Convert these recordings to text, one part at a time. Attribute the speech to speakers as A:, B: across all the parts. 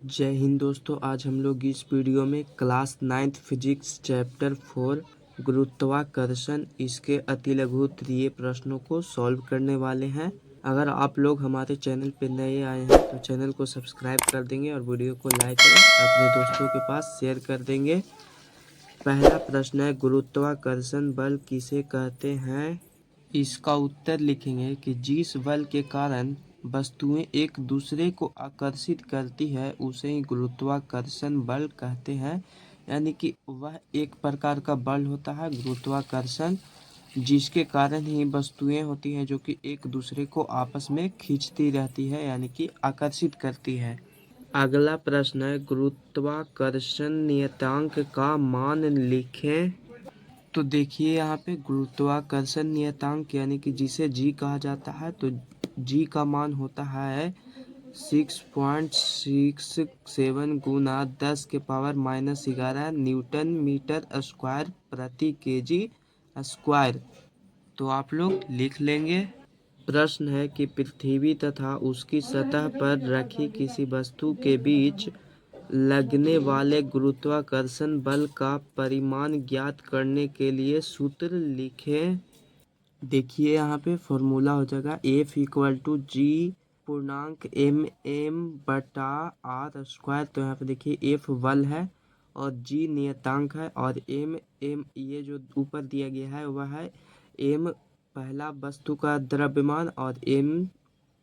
A: जय हिंद दोस्तों। आज हम लोग इस वीडियो में क्लास 9th फिजिक्स चैप्टर 4 गुरुत्वाकर्षण इसके अति लघु त्रिय प्रश्नों को सॉल्व करने वाले हैं। अगर आप लोग हमारे चैनल पर नए आए हैं तो चैनल को सब्सक्राइब कर देंगे और वीडियो को लाइक कर अपने दोस्तों के पास शेयर कर देंगे। पहला प्रश्न है, गुरुत्वाकर्षण बल किसे कहते हैं? इसका उत्तर लिखेंगे कि जिस बल के कारण वस्तुएं एक दूसरे को आकर्षित करती है उसे ही गुरुत्वाकर्षण बल कहते हैं। यानी कि वह एक प्रकार का बल होता है गुरुत्वाकर्षण, जिसके कारण ही वस्तुएं होती हैं जो कि एक दूसरे को आपस में खींचती रहती है, यानी कि आकर्षित करती है। अगला प्रश्न है, गुरुत्वाकर्षण नियतांक का मान लिखें। तो देखिए यहाँ पे गुरुत्वाकर्षण नियतांक यानी कि जिसे जी कहा जाता है, तो जी का मान होता है 6.67 गुना 10⁻⁻11 न्यूटन मीटर स्क्वायर प्रति केजी स्क्वायर। तो आप लोग लिख लेंगे। प्रश्न है कि पृथ्वी तथा उसकी सतह पर रखी किसी वस्तु के बीच लगने वाले गुरुत्वाकर्षण बल का परिमाण ज्ञात करने के लिए सूत्र लिखें। देखिए यहाँ पे फॉर्मूला हो जाएगा F=G पूर्णांक mm/r²। तो यहाँ पे देखिए F बल है और G नियतांक है और m ये जो ऊपर दिया गया है वह है m पहला वस्तु का द्रव्यमान और m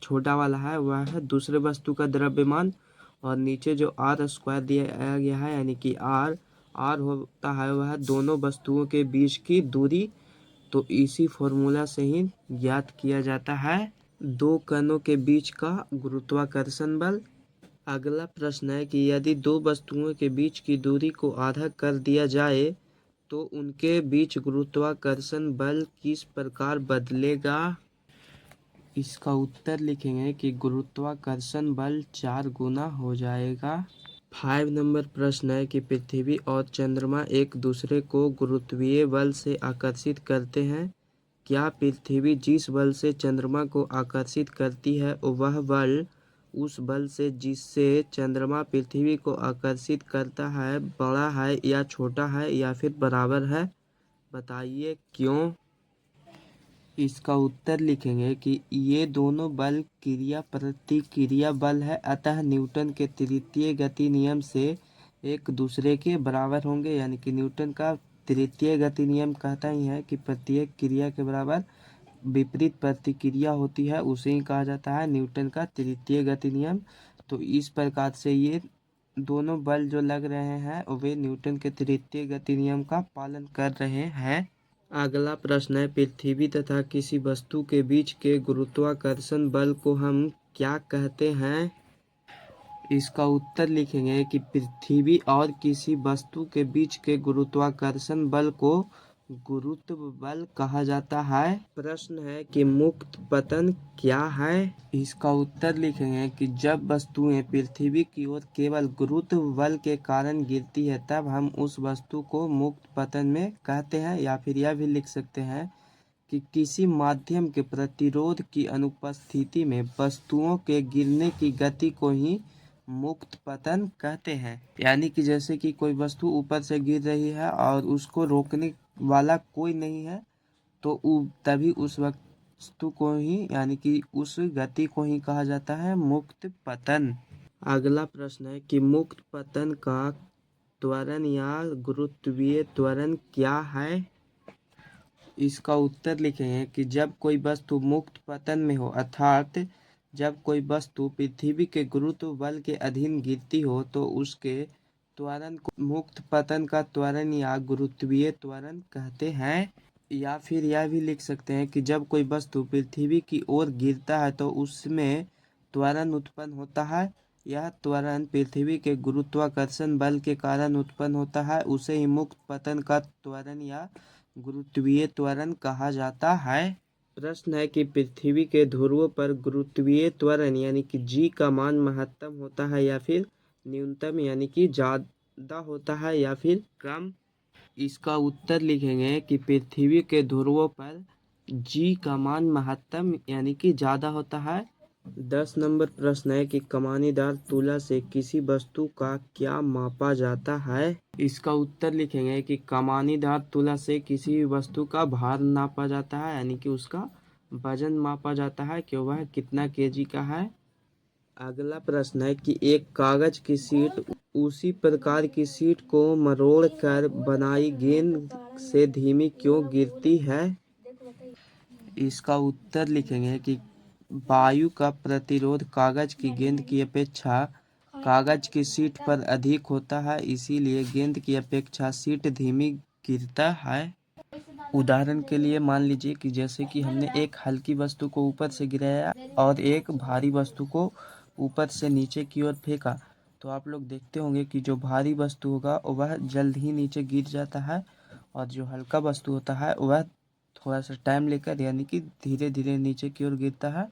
A: छोटा वाला है वह है दूसरे वस्तु का द्रव्यमान, और नीचे जो r² दिया गया है यानी कि r होता है वह दोनों वस्तुओं के बीच की दूरी। तो इसी फॉर्मूला से ही ज्ञात किया जाता है दो कणों के बीच का गुरुत्वाकर्षण बल। अगला प्रश्न है कि यदि दो वस्तुओं के बीच की दूरी को आधा कर दिया जाए तो उनके बीच गुरुत्वाकर्षण बल किस प्रकार बदलेगा? इसका उत्तर लिखेंगे कि गुरुत्वाकर्षण बल 4 गुना हो जाएगा। 5 नंबर प्रश्न है कि पृथ्वी और चंद्रमा एक दूसरे को गुरुत्वीय बल से आकर्षित करते हैं। क्या पृथ्वी जिस बल से चंद्रमा को आकर्षित करती है वह बल उस बल से जिससे चंद्रमा पृथ्वी को आकर्षित करता है बड़ा है या छोटा है या फिर बराबर है? बताइए क्यों। इसका उत्तर लिखेंगे कि ये दोनों बल क्रिया प्रतिक्रिया बल है, अतः न्यूटन के तृतीय गति नियम से एक दूसरे के बराबर होंगे। यानी कि न्यूटन का तृतीय गति नियम कहता ही है कि प्रत्येक क्रिया के बराबर विपरीत प्रतिक्रिया होती है, उसे ही कहा जाता है न्यूटन का तृतीय गति नियम। तो इस प्रकार से ये दोनों बल जो लग रहे हैं वे न्यूटन के तृतीय गति नियम का पालन कर रहे हैं। अगला प्रश्न है, पृथ्वी तथा किसी वस्तु के बीच के गुरुत्वाकर्षण बल को हम क्या कहते हैं? इसका उत्तर लिखेंगे कि पृथ्वी और किसी वस्तु के बीच के गुरुत्वाकर्षण बल को गुरुत्व बल कहा जाता है। प्रश्न है कि मुक्त पतन क्या है? इसका उत्तर लिखेंगे कि जब वस्तुएं पृथ्वी की ओर केवल गुरुत्व बल के कारण गिरती है तब हम उस वस्तु को मुक्त पतन में कहते हैं। या फिर यह भी लिख सकते हैं कि किसी माध्यम के प्रतिरोध की अनुपस्थिति में वस्तुओं के गिरने की गति को ही मुक्त पतन कहते हैं। यानी कि जैसे कि कोई वस्तु ऊपर से गिर रही है और उसको रोकने वाला कोई नहीं है तो तभी उस वस्तु को ही यानी कि उस गति को ही कहा जाता है मुक्त पतन। अगला प्रश्न है कि मुक्त पतन का त्वरण या गुरुत्वीय त्वरण क्या है? इसका उत्तर लिखेंगे कि जब कोई वस्तु मुक्त पतन में हो अर्थात जब कोई वस्तु पृथ्वी के गुरुत्व बल के अधीन गिरती हो तो उसके त्वरण को मुक्त पतन का त्वरण या गुरुत्वीय त्वरण कहते हैं। या फिर यह भी लिख सकते हैं कि जब कोई वस्तु पृथ्वी की ओर गिरता है तो उसमें त्वरण उत्पन्न होता है। यह त्वरण पृथ्वी के गुरुत्वाकर्षण बल के कारण उत्पन्न होता है, उसे ही मुक्त पतन का त्वरण या गुरुत्वीय त्वरण कहा जाता है। प्रश्न है कि पृथ्वी के ध्रुवों पर गुरुत्वीय त्वरण यानी कि जी का मान महत्तम होता है या फिर न्यूनतम यानी कि ज्यादा होता है या फिर कम? इसका उत्तर लिखेंगे कि पृथ्वी के ध्रुवों पर जी का मान महत्तम यानी कि ज्यादा होता है 10 नंबर प्रश्न है कि कमानीदार तुला से किसी वस्तु का क्या मापा जाता है। इसका उत्तर लिखेंगे कि कमानीदार तुला से किसी भी वस्तु का भार नापा जाता है, यानी कि उसका वजन मापा जाता है कि वह कितना केजी का है। अगला प्रश्न है कि एक कागज की शीट उसी प्रकार की शीट को मरोड़ कर बनाई गेंद से धीमी क्यों गिरती है। इसका उत्तर लिखेंगे कि वायु का प्रतिरोध कागज की गेंद की अपेक्षा कागज की शीट पर अधिक होता है, इसीलिए गेंद की अपेक्षा शीट धीमी गिरता है। उदाहरण के लिए मान लीजिए कि जैसे कि हमने एक हल्की वस्तु को ऊपर से गिराया और एक भारी वस्तु को ऊपर से नीचे की ओर फेंका, तो आप लोग देखते होंगे कि जो भारी वस्तु होगा वह जल्द ही नीचे गिर जाता है और जो हल्का वस्तु होता है वह थोड़ा सा टाइम लेकर यानी कि धीरे धीरे नीचे की ओर गिरता है।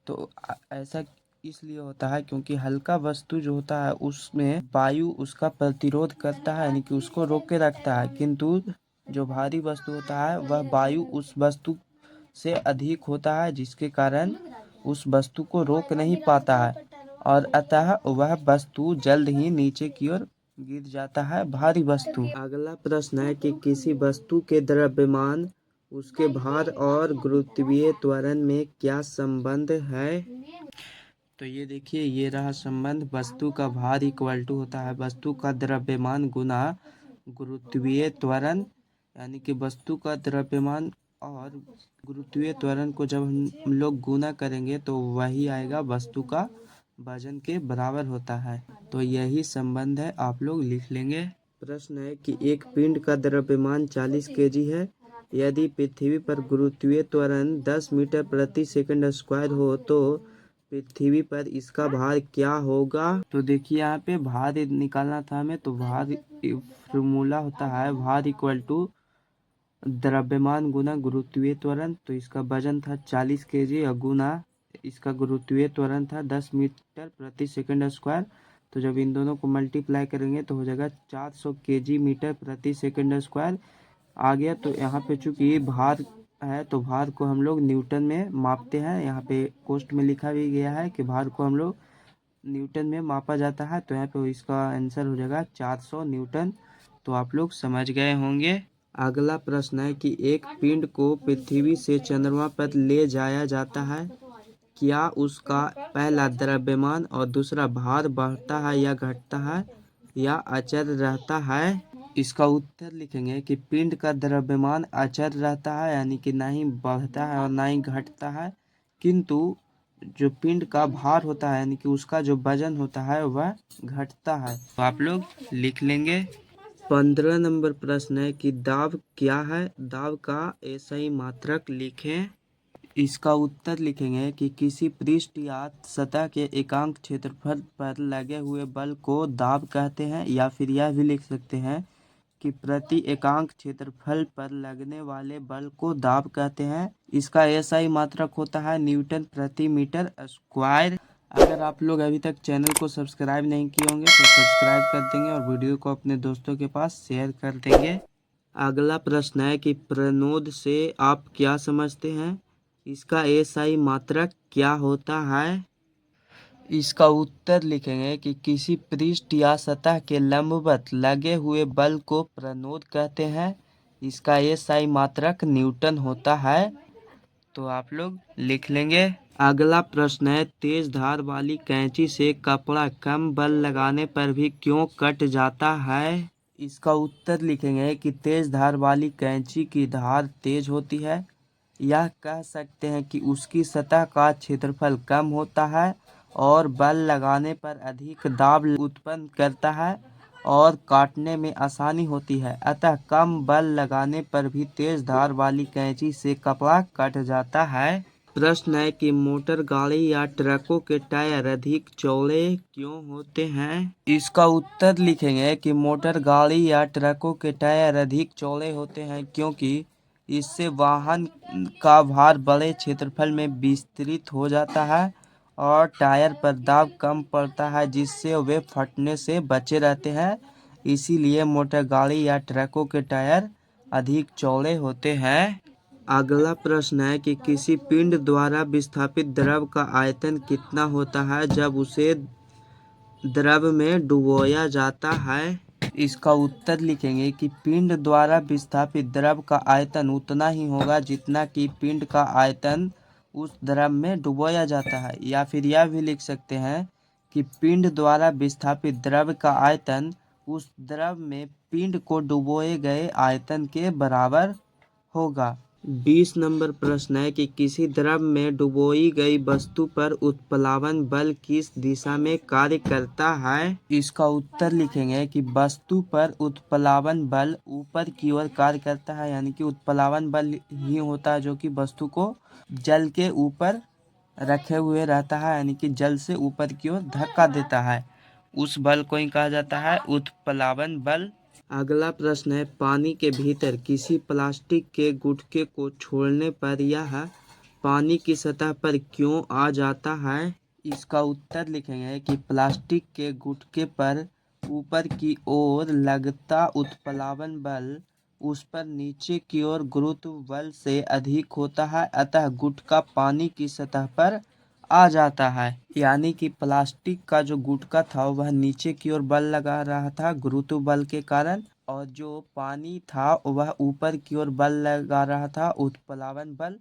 A: तो ऐसा इसलिए होता है क्योंकि हल्का वस्तु जो होता है उसमें वायु उसका प्रतिरोध करता है, यानी कि उसको रोक के रखता है, किंतु जो भारी वस्तु होता है वह वायु उस वस्तु से अधिक होता है, जिसके कारण उस वस्तु को रोक नहीं पाता है और अतः वह वस्तु जल्द ही नीचे की ओर गिर जाता है, भारी वस्तु। अगला प्रश्न है कि किसी वस्तु के द्रव्यमान, उसके भार और गुरुत्वीय त्वरण में क्या संबंध है। तो ये देखिए, ये रहा संबंध। वस्तु का भार इक्वल टू होता है वस्तु का द्रव्यमान गुना गुरुत्वीय त्वरण, यानी कि वस्तु का द्रव्यमान और गुरुत्वीय त्वरण को जब हम लोग गुना करेंगे तो वही आएगा वस्तु का वजन के बराबर होता है। तो यही संबंध है, आप लोग लिख लेंगे। प्रश्न है कि एक पिंड का द्रव्यमान 40 केजी है। यदि पृथ्वी पर गुरुत्वीय त्वरण 10 मीटर प्रति सेकंड स्क्वायर हो तो पृथ्वी पर इसका भार क्या होगा। तो देखिए यहाँ पे भार निकालना था हमें, तो भार फॉर्मूला होता है भार इक्वल टू द्रव्यमान गुना गुरुत्वीय त्वरण। तो इसका वजन था 40 केजी और गुना इसका गुरुत्वीय त्वरण था 10 मीटर प्रति सेकंड स्क्वायर। तो जब इन दोनों को मल्टीप्लाई करेंगे तो हो जाएगा 400 केजी मीटर प्रति सेकंड स्क्वायर आ गया। तो यहाँ पे चूंकि भार है तो भार को हम लोग न्यूटन में मापते हैं। यहाँ पे पोस्ट में लिखा भी गया है कि भार को हम लोग न्यूटन में मापा जाता है। तो यहाँ पे इसका आंसर हो जाएगा 400 न्यूटन। तो आप लोग समझ गए होंगे। अगला प्रश्न है कि एक पिंड को पृथ्वी से चंद्रमा पर ले जाया जाता है, क्या उसका पहला द्रव्यमान और दूसरा भार बढ़ता है या घटता है या अचर रहता है। इसका उत्तर लिखेंगे कि पिंड का द्रव्यमान अचर रहता है, यानी कि ना ही बढ़ता है और ना ही घटता है, किंतु जो पिंड का भार होता है यानी कि उसका जो वजन होता है वह घटता है। तो आप लोग लिख लेंगे। 15 नंबर प्रश्न है कि दाब क्या है। दाब का SI मात्रक लिखें। इसका उत्तर लिखेंगे कि किसी पृष्ठ या सतह के एकांक क्षेत्रफल पर लगे हुए बल को दाब कहते हैं, या फिर यह भी लिख सकते हैं कि प्रति एकांक क्षेत्रफल पर लगने वाले बल को दाब कहते हैं। इसका SI मात्रक होता है न्यूटन प्रति मीटर स्क्वायर। अगर आप लोग अभी तक चैनल को सब्सक्राइब नहीं किए होंगे तो सब्सक्राइब कर देंगे और वीडियो को अपने दोस्तों के पास शेयर कर देंगे। अगला प्रश्न है कि प्रणोद से आप क्या समझते हैं। इसका SI मात्रक क्या होता है। इसका उत्तर लिखेंगे कि किसी पृष्ठ या सतह के लंबवत लगे हुए बल को प्रणोद कहते हैं। इसका SI मात्रक न्यूटन होता है। तो आप लोग लिख लेंगे। अगला प्रश्न है तेज धार वाली कैंची से कपड़ा कम बल लगाने पर भी क्यों कट जाता है। इसका उत्तर लिखेंगे कि तेज धार वाली कैंची की धार तेज होती है। यह कह सकते हैं कि उसकी सतह का क्षेत्रफल कम होता है और बल लगाने पर अधिक दाब उत्पन्न करता है और काटने में आसानी होती है। अतः कम बल लगाने पर भी तेज धार वाली कैंची से कपड़ा कट जाता है। प्रश्न है कि मोटर गाड़ी या ट्रकों के टायर अधिक चौड़े क्यों होते हैं। इसका उत्तर लिखेंगे कि मोटर गाड़ी या ट्रकों के टायर अधिक चौड़े होते हैं क्योंकि इससे वाहन का भार बड़े क्षेत्रफल में विस्तृत हो जाता है और टायर पर दाब कम पड़ता है, जिससे वे फटने से बचे रहते हैं। इसीलिए मोटर गाड़ी या ट्रकों के टायर अधिक चौड़े होते हैं। अगला प्रश्न है कि किसी पिंड द्वारा विस्थापित द्रव का आयतन कितना होता है जब उसे द्रव में डुबोया जाता है। इसका उत्तर लिखेंगे कि पिंड द्वारा विस्थापित द्रव का आयतन उतना ही होगा जितना कि पिंड का आयतन उस द्रव में डुबोया जाता है। या फिर यह भी लिख सकते हैं कि पिंड द्वारा विस्थापित द्रव का आयतन उस द्रव में पिंड को डुबोए गए आयतन के बराबर होगा। 20 नंबर प्रश्न है कि किसी द्रव में डुबोई गई वस्तु पर उत्प्लावन बल किस दिशा में कार्य करता है। इसका उत्तर लिखेंगे कि वस्तु पर उत्प्लावन बल ऊपर की ओर कार्य करता है, यानी कि उत्प्लावन बल ही होता है जो कि वस्तु को जल के ऊपर रखे हुए रहता है, यानी कि जल से ऊपर की ओर धक्का देता है। उस बल को ही कहा जाता है उत्प्लावन बल। अगला प्रश्न है पानी के भीतर किसी प्लास्टिक के गुटके को छोड़ने पर यह पानी की सतह पर क्यों आ जाता है। इसका उत्तर लिखेंगे कि प्लास्टिक के गुटके पर ऊपर की ओर लगता उत्प्लावन बल उस पर नीचे की ओर गुरुत्व बल से अधिक होता है, अतः गुटका पानी की सतह पर आ जाता है। यानी कि प्लास्टिक का जो गुटका था वह नीचे की ओर बल लगा रहा था गुरुत्व बल के कारण, और जो पानी था वह ऊपर की ओर बल लगा रहा था उत्प्लावन बल।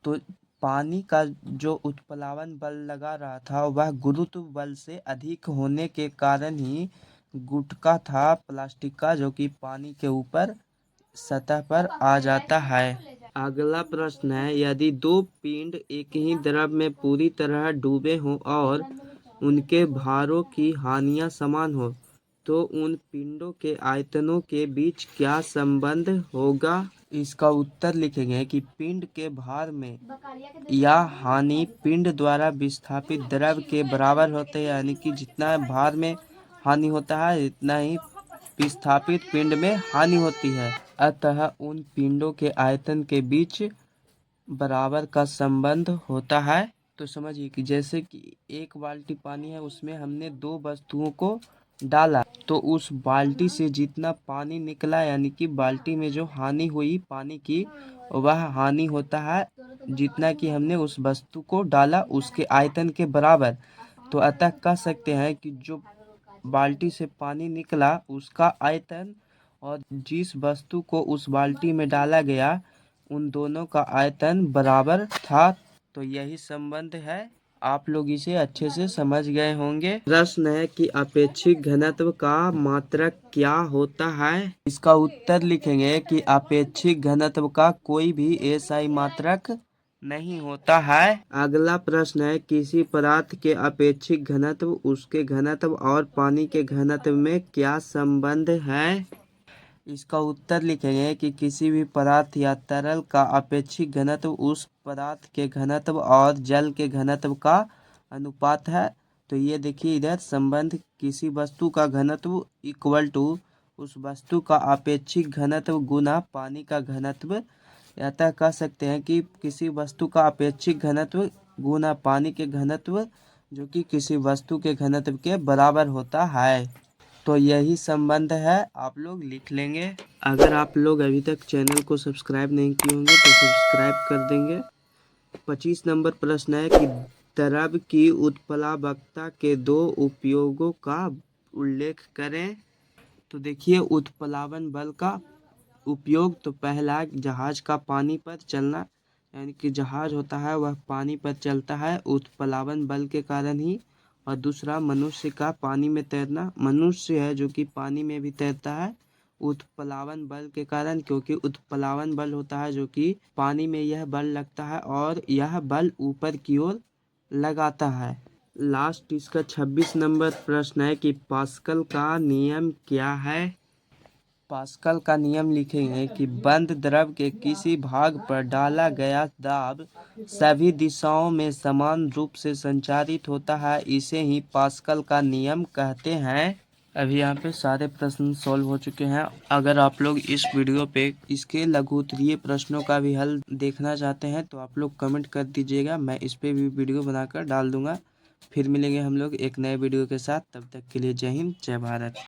A: तो पानी का जो उत्प्लावन बल लगा रहा था वह गुरुत्व बल से अधिक होने के कारण ही गुटका था प्लास्टिक का जो कि पानी के ऊपर सतह पर आ जाता है। अगला प्रश्न है यदि दो पिंड एक ही द्रव में पूरी तरह डूबे हों और उनके भारों की हानियां समान हो तो उन पिंडों के आयतनों के बीच क्या संबंध होगा। इसका उत्तर लिखेंगे कि पिंड के भार में यह हानि पिंड द्वारा विस्थापित द्रव के बराबर होते हैं, यानी कि जितना भार में हानि होता है इतना ही विस्थापित पिंड में हानि होती है, अतः उन पिंडों के आयतन के बीच बराबर का संबंध होता है। तो समझिए कि जैसे कि एक बाल्टी पानी है उसमें हमने दो वस्तुओं को डाला तो उस बाल्टी से जितना पानी निकला यानी कि बाल्टी में जो हानि हुई पानी की वह हानि होता है जितना कि हमने उस वस्तु को डाला उसके आयतन के बराबर। तो अतः कह सकते हैं कि जो बाल्टी से पानी निकला उसका आयतन और जिस वस्तु को उस बाल्टी में डाला गया उन दोनों का आयतन बराबर था। तो यही संबंध है, आप लोग इसे अच्छे से समझ गए होंगे। प्रश्न है कि अपेक्षिक घनत्व का मात्रक क्या होता है। इसका उत्तर लिखेंगे कि अपेक्षिक घनत्व का कोई भी एसआई मात्रक नहीं होता है। अगला प्रश्न है किसी पदार्थ के अपेक्षिक घनत्व उसके घनत्व और पानी के घनत्व में क्या संबंध है। इसका उत्तर लिखेंगे कि किसी भी पदार्थ या तरल का अपेक्षिक घनत्व उस पदार्थ के घनत्व और जल के घनत्व का अनुपात है। तो ये देखिए इधर संबंध किसी वस्तु का घनत्व इक्वल टू उस वस्तु का अपेक्षिक घनत्व गुना पानी का घनत्व। अतः कह सकते हैं कि किसी वस्तु का अपेक्षिक घनत्व गुना पानी के घनत्व जो कि किसी वस्तु के घनत्व के बराबर होता है। तो यही संबंध है, आप लोग लिख लेंगे। अगर आप लोग अभी तक चैनल को सब्सक्राइब नहीं किए होंगे तो सब्सक्राइब कर देंगे। 25 नंबर प्रश्न है कि द्रव की उत्प्लावकता के दो उपयोगों का उल्लेख करें। तो देखिए उत्प्लावन बल का उपयोग तो पहला जहाज का पानी पर चलना, यानी कि जहाज होता है वह पानी पर चलता है उत्प्लावन बल के कारण ही। और दूसरा मनुष्य का पानी में तैरना, मनुष्य है जो कि पानी में भी तैरता है उत्प्लावन बल के कारण, क्योंकि उत्प्लावन बल होता है जो कि पानी में यह बल लगता है और यह बल ऊपर की ओर लगाता है। लास्ट इसका 26 नंबर प्रश्न है कि पास्कल का नियम क्या है। पास्कल का नियम लिखेंगे कि बंद द्रव के किसी भाग पर डाला गया दाब सभी दिशाओं में समान रूप से संचारित होता है, इसे ही पास्कल का नियम कहते हैं। अभी यहाँ पे सारे प्रश्न सॉल्व हो चुके हैं। अगर आप लोग इस वीडियो पे इसके लघु उत्तरीय प्रश्नों का भी हल देखना चाहते हैं तो आप लोग कमेंट कर दीजिएगा, मैं इस पे भी वीडियो बनाकर डाल दूंगा। फिर मिलेंगे हम लोग एक नए वीडियो के साथ, तब तक के लिए जय हिंद जय भारत।